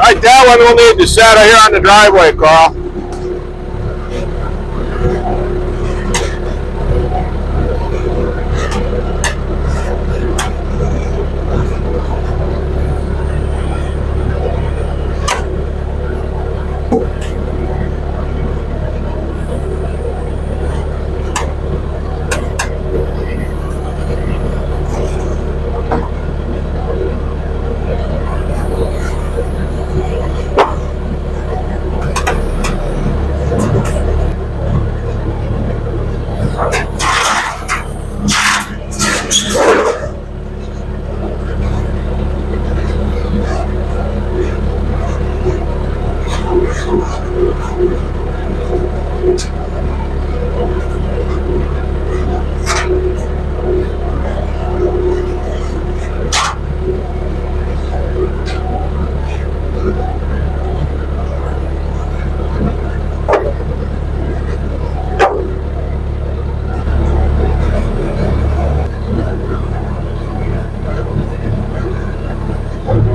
Right, that one will need to settle here on the driveway, Carl.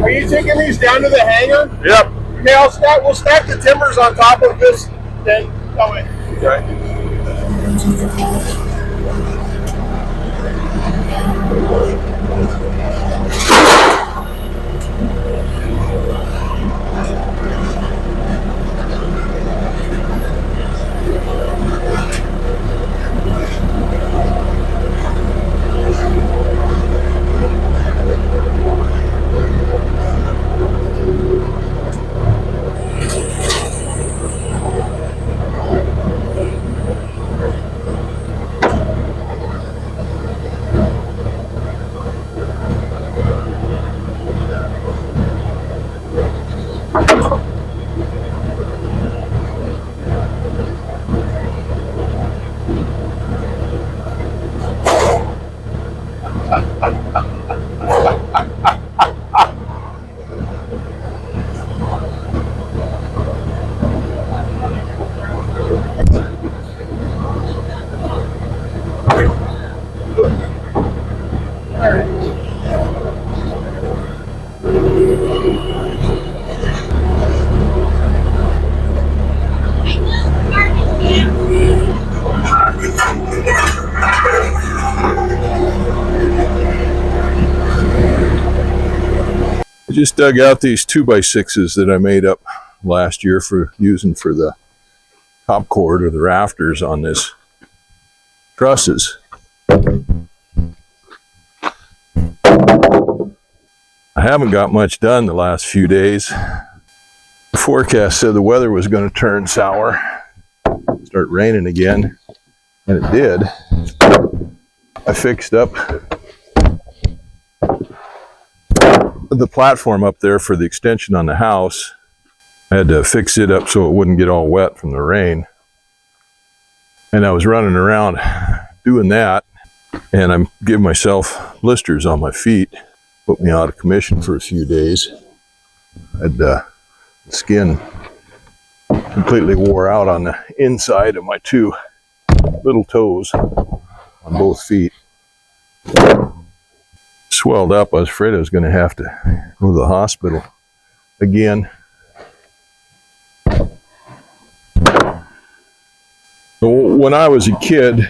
Are you taking these down to the hangar? Yep. Okay, we'll stack the timbers on top of this, then go in. Okay. I just dug out these 2x6's that I made up last year for using for the top cord or the rafters on this trusses. I haven't got much done the last few days. The forecast said the weather was going to turn sour, start raining again, and it did. I fixed up the platform up there for the extension on the house. I had to fix it up so it wouldn't get all wet from the rain. And I was running around doing that, and I'm giving myself blisters on my feet. Put me out of commission for a few days. The skin completely wore out on the inside of my two little toes on both feet. Swelled up. I was afraid I was going to have to go to the hospital again. So when I was a kid,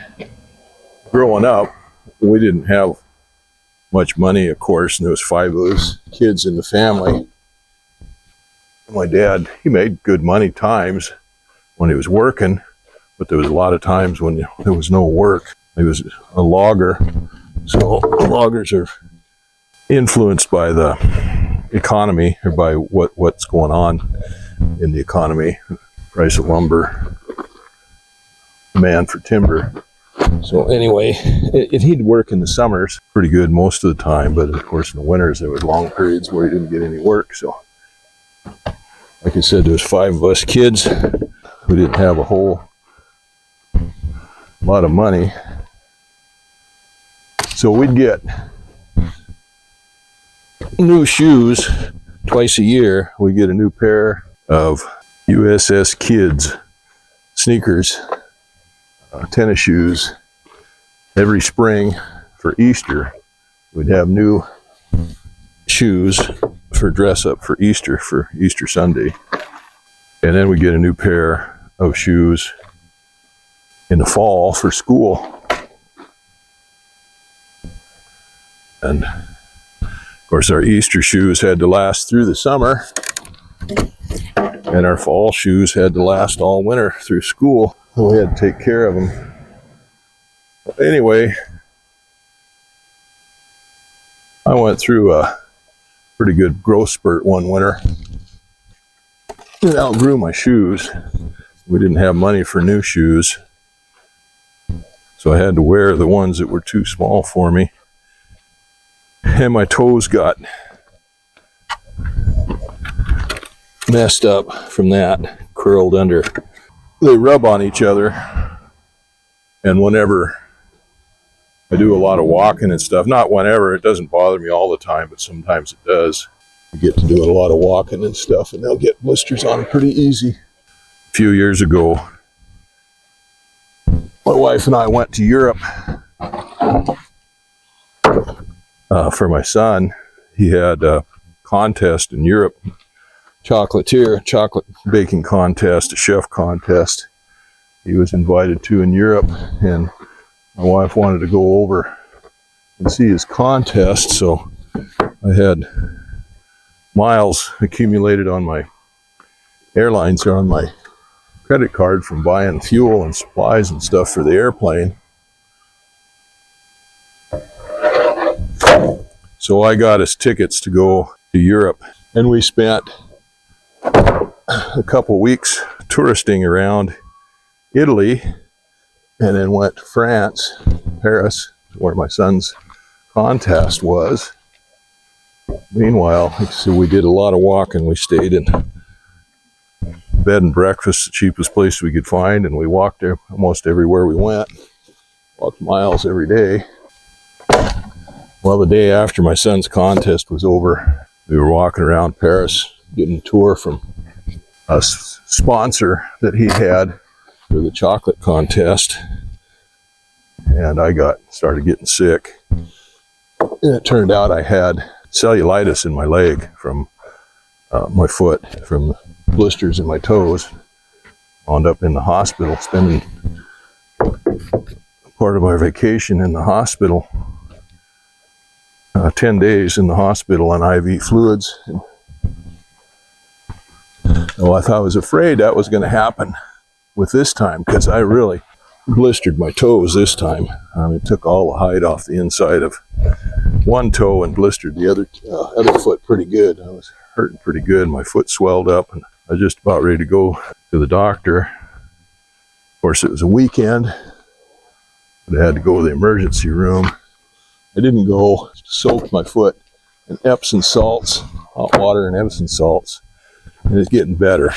growing up, we didn't have much money, of course, and there was 5 of us kids in the family. My dad, he made good money times when he was working, but there was a lot of times when there was no work. He was a logger, so loggers are influenced by the economy, or by what's going on in the economy, price of lumber, demand for timber. So anyway, he'd work in the summers pretty good most of the time, but of course in the winters there were long periods where he didn't get any work. So like I said, there was 5 of us kids who didn't have a whole lot of money. So we'd get new shoes twice a year. We get a new pair of USS Kids sneakers, tennis shoes. Every spring for Easter, we'd have new shoes for dress up for Easter Sunday. And then we get a new pair of shoes in the fall for school. And of course our Easter shoes had to last through the summer, and our fall shoes had to last all winter through school. So we had to take care of them. Anyway, I went through a pretty good growth spurt one winter. It outgrew my shoes. We didn't have money for new shoes, so I had to wear the ones that were too small for me. And my toes got messed up from that, curled under. They rub on each other, and whenever I do a lot of walking and stuff, not whenever, it doesn't bother me all the time, but sometimes it does. You get to doing a lot of walking and stuff, and they'll get blisters on them pretty easy. A few years ago, my wife and I went to Europe for my son. He had a contest in Europe, chocolate baking contest, a chef contest he was invited to in Europe, and my wife wanted to go over and see his contest, so I had miles accumulated on my airlines or on my credit card from buying fuel and supplies and stuff for the airplane. So I got us tickets to go to Europe, and we spent a couple weeks touristing around Italy, and then went to France, Paris, where my son's contest was. Meanwhile, like I said, we did a lot of walking. We stayed in bed and breakfast, the cheapest place we could find, and we walked there almost everywhere we went. Walked miles every day. Well, the day after my son's contest was over, we were walking around Paris, getting a tour from a sponsor that he had for the chocolate contest, and I started getting sick. And it turned out I had cellulitis in my leg from my foot, from blisters in my toes. Wound up in the hospital, spending part of my vacation in the hospital, 10 days in the hospital on IV fluids. Well, I was afraid that was going to happen with this time, because I really blistered my toes this time. It took all the hide off the inside of one toe and blistered the other foot pretty good. I was hurting pretty good. My foot swelled up, and I was just about ready to go to the doctor. Of course, it was a weekend, but I had to go to the emergency room. I didn't go, soaked my foot in Epsom salts, hot water and Epsom salts, and it's getting better.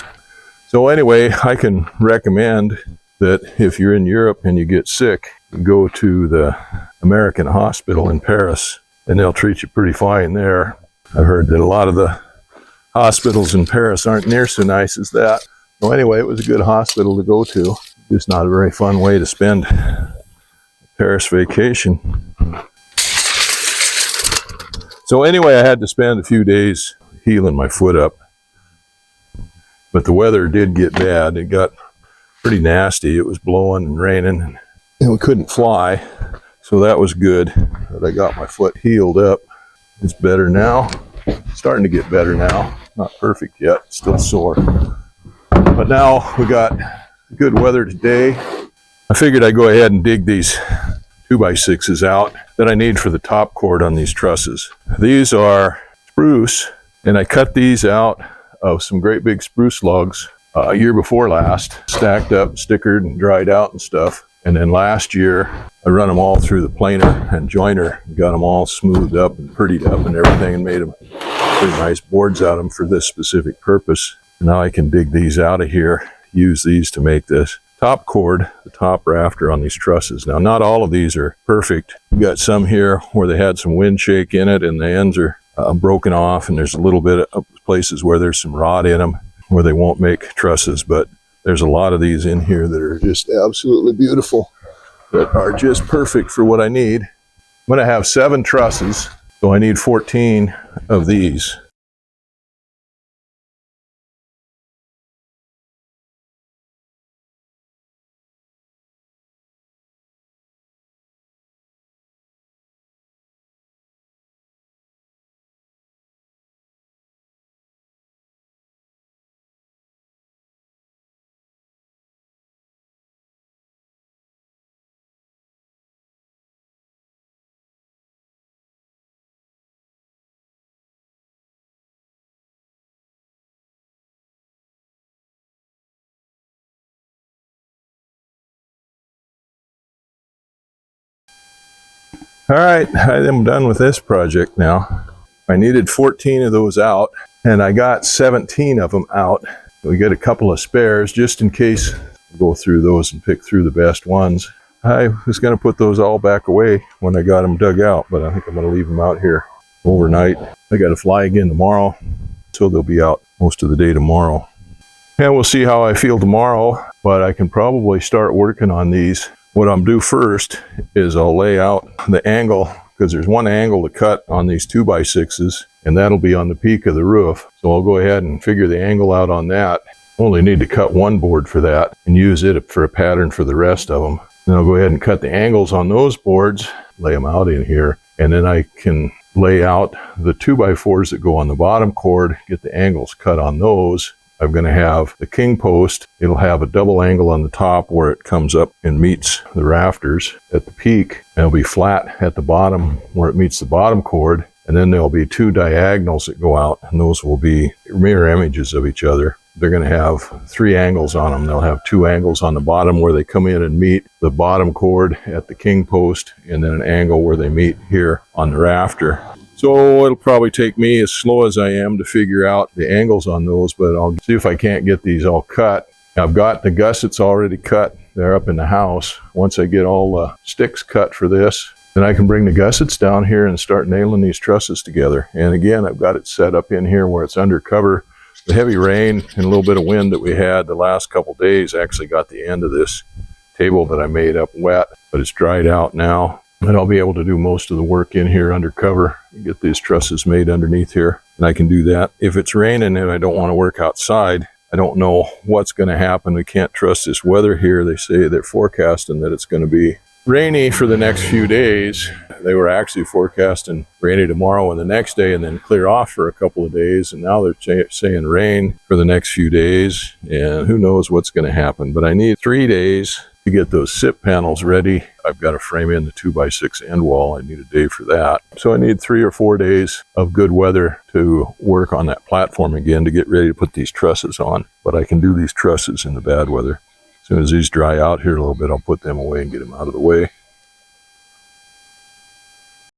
So anyway, I can recommend that if you're in Europe and you get sick, go to the American hospital in Paris, and they'll treat you pretty fine there. I've heard that a lot of the hospitals in Paris aren't near so nice as that. So anyway, it was a good hospital to go to. Just not a very fun way to spend a Paris vacation. So anyway, I had to spend a few days healing my foot up. But the weather did get bad. It got pretty nasty. It was blowing and raining, and we couldn't fly. So that was good. But I got my foot healed up. It's better now. Starting to get better now. Not perfect yet. Still sore. But now we got good weather today. I figured I'd go ahead and dig these 2x6's out that I need for the top cord on these trusses. These are spruce, and I cut these out of some great big spruce logs a year before last, stacked up, stickered, and dried out and stuff. And then last year, I run them all through the planer and joiner, and got them all smoothed up and prettied up and everything, and made them pretty nice boards out of them for this specific purpose. Now I can dig these out of here, use these to make this top cord, the top rafter on these trusses. Now, not all of these are perfect. We've got some here where they had some wind shake in it, and the ends are broken off, and there's a little bit of places where there's some rot in them where they won't make trusses, but there's a lot of these in here that are just absolutely beautiful, that are just perfect for what I need. I'm going to have 7 trusses, so I need 14 of these. All right, I am done with this project now. I needed 14 of those out, and I got 17 of them out. We get a couple of spares just in case. Go through those and pick through the best ones. I was going to put those all back away when I got them dug out, but I think I'm going to leave them out here overnight. I got to fly again tomorrow, so they'll be out most of the day tomorrow. And we'll see how I feel tomorrow, but I can probably start working on these. What I'm due first is I'll lay out the angle, because there's one angle to cut on these 2x6's, and that'll be on the peak of the roof. So I'll go ahead and figure the angle out on that. Only need to cut one board for that and use it for a pattern for the rest of them. Then I'll go ahead and cut the angles on those boards, lay them out in here, and then I can lay out the 2x4s that go on the bottom cord, get the angles cut on those. I'm going to have the king post. It'll have a double angle on the top where it comes up and meets the rafters at the peak. And it'll be flat at the bottom where it meets the bottom cord. And then there'll be two diagonals that go out, and those will be mirror images of each other. They're going to have 3 angles on them. They'll have 2 angles on the bottom where they come in and meet the bottom cord at the king post, and then an angle where they meet here on the rafter. So it'll probably take me, as slow as I am, to figure out the angles on those, but I'll see if I can't get these all cut. I've got the gussets already cut. They're up in the house. Once I get all the sticks cut for this, then I can bring the gussets down here and start nailing these trusses together. And again, I've got it set up in here where it's under cover. The heavy rain and a little bit of wind that we had the last couple days actually got the end of this table that I made up wet, but it's dried out now. And I'll be able to do most of the work in here under cover and get these trusses made underneath here. And I can do that. If it's raining and I don't want to work outside, I don't know what's going to happen. We can't trust this weather here. They say they're forecasting that it's going to be rainy for the next few days. They were actually forecasting rainy tomorrow and the next day and then clear off for a couple of days. And now they're saying rain for the next few days. And who knows what's going to happen. But I need 3 days to get those SIP panels ready. I've got to frame in the 2x6 end wall. I need a day for that. So I need 3 or 4 days of good weather to work on that platform again to get ready to put these trusses on. But I can do these trusses in the bad weather. As soon as these dry out here a little bit, I'll put them away and get them out of the way.